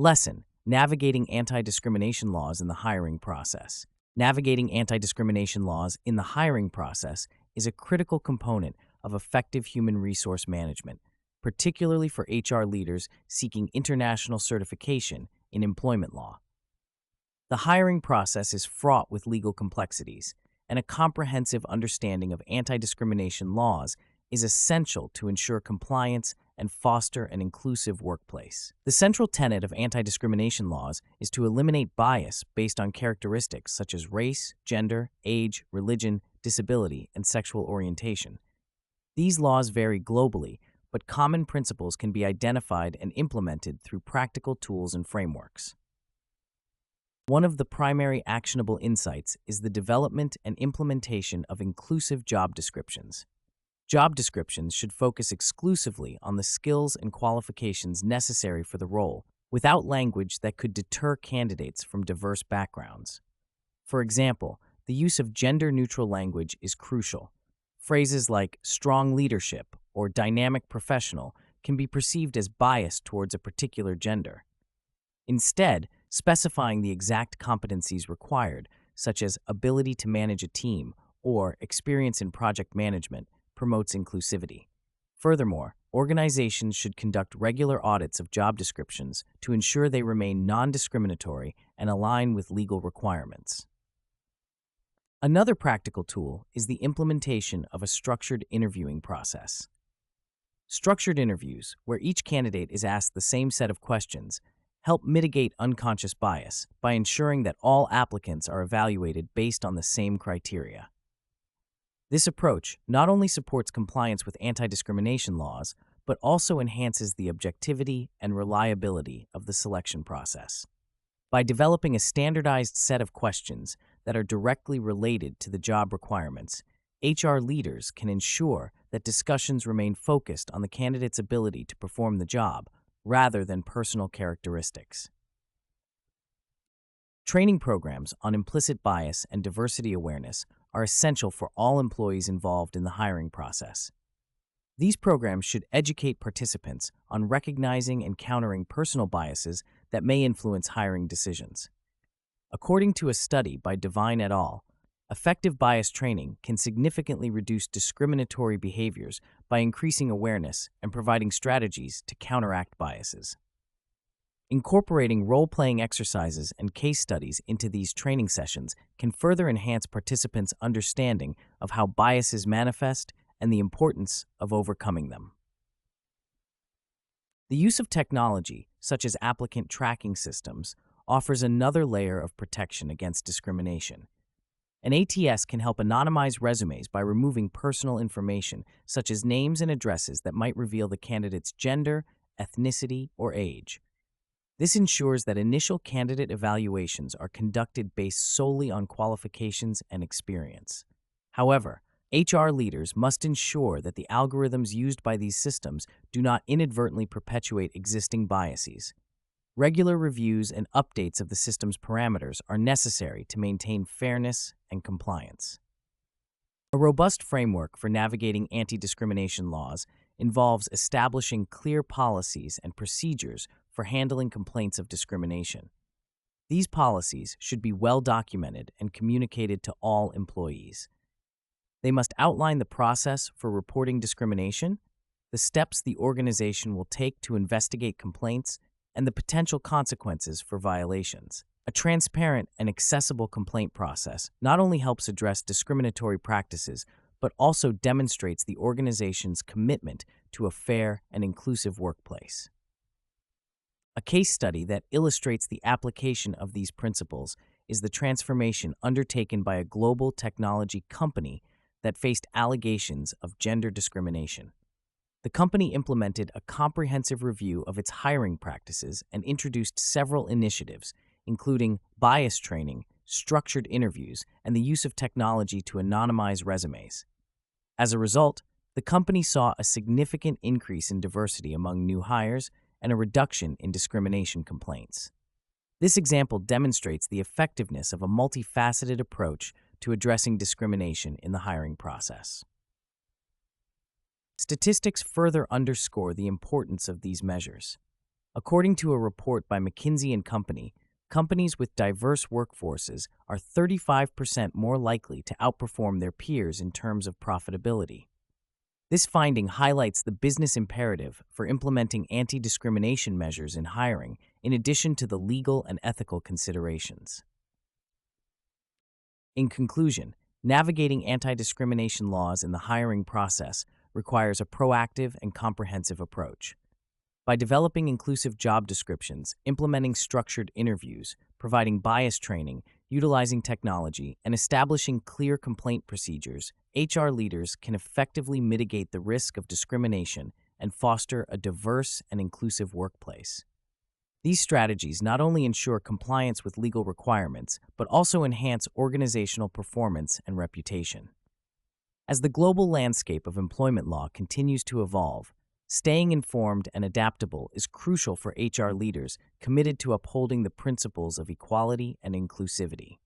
Lesson: Navigating anti-discrimination laws in the hiring process. Navigating anti-discrimination laws in the hiring process is a critical component of effective human resource management, particularly for HR leaders seeking international certification in employment law. The hiring process is fraught with legal complexities, and a comprehensive understanding of anti-discrimination laws is essential to ensure compliance and foster an inclusive workplace. The central tenet of anti-discrimination laws is to eliminate bias based on characteristics such as race, gender, age, religion, disability, and sexual orientation. These laws vary globally, but common principles can be identified and implemented through practical tools and frameworks. One of the primary actionable insights is the development and implementation of inclusive job descriptions. Job descriptions should focus exclusively on the skills and qualifications necessary for the role, without language that could deter candidates from diverse backgrounds. For example, the use of gender-neutral language is crucial. Phrases like strong leadership or dynamic professional can be perceived as biased towards a particular gender. Instead, specifying the exact competencies required, such as ability to manage a team or experience in project management, promotes inclusivity. Furthermore, organizations should conduct regular audits of job descriptions to ensure they remain non-discriminatory and align with legal requirements. Another practical tool is the implementation of a structured interviewing process. Structured interviews, where each candidate is asked the same set of questions, help mitigate unconscious bias by ensuring that all applicants are evaluated based on the same criteria. This approach not only supports compliance with anti-discrimination laws, but also enhances the objectivity and reliability of the selection process. By developing a standardized set of questions that are directly related to the job requirements, HR leaders can ensure that discussions remain focused on the candidate's ability to perform the job, rather than personal characteristics. Training programs on implicit bias and diversity awareness are essential for all employees involved in the hiring process. These programs should educate participants on recognizing and countering personal biases that may influence hiring decisions. According to a study by Devine et al., effective bias training can significantly reduce discriminatory behaviors by increasing awareness and providing strategies to counteract biases. Incorporating role-playing exercises and case studies into these training sessions can further enhance participants' understanding of how biases manifest and the importance of overcoming them. The use of technology, such as applicant tracking systems, offers another layer of protection against discrimination. An ATS can help anonymize resumes by removing personal information, such as names and addresses that might reveal the candidate's gender, ethnicity, or age. This ensures that initial candidate evaluations are conducted based solely on qualifications and experience. However, HR leaders must ensure that the algorithms used by these systems do not inadvertently perpetuate existing biases. Regular reviews and updates of the system's parameters are necessary to maintain fairness and compliance. A robust framework for navigating anti-discrimination laws involves establishing clear policies and procedures for handling complaints of discrimination. These policies should be well documented and communicated to all employees. They must outline the process for reporting discrimination, the steps the organization will take to investigate complaints, and the potential consequences for violations. A transparent and accessible complaint process not only helps address discriminatory practices, but also demonstrates the organization's commitment to a fair and inclusive workplace. A case study that illustrates the application of these principles is the transformation undertaken by a global technology company that faced allegations of gender discrimination. The company implemented a comprehensive review of its hiring practices and introduced several initiatives, including bias training, structured interviews, and the use of technology to anonymize resumes. As a result, the company saw a significant increase in diversity among new hires and a reduction in discrimination complaints. This example demonstrates the effectiveness of a multifaceted approach to addressing discrimination in the hiring process. Statistics further underscore the importance of these measures. According to a report by McKinsey and Company, companies with diverse workforces are 35% more likely to outperform their peers in terms of profitability. This finding highlights the business imperative for implementing anti-discrimination measures in hiring, in addition to the legal and ethical considerations. In conclusion, navigating anti-discrimination laws in the hiring process requires a proactive and comprehensive approach. By developing inclusive job descriptions, implementing structured interviews, providing bias training, utilizing technology, and establishing clear complaint procedures, HR leaders can effectively mitigate the risk of discrimination and foster a diverse and inclusive workplace. These strategies not only ensure compliance with legal requirements, but also enhance organizational performance and reputation. As the global landscape of employment law continues to evolve, staying informed and adaptable is crucial for HR leaders committed to upholding the principles of equality and inclusivity.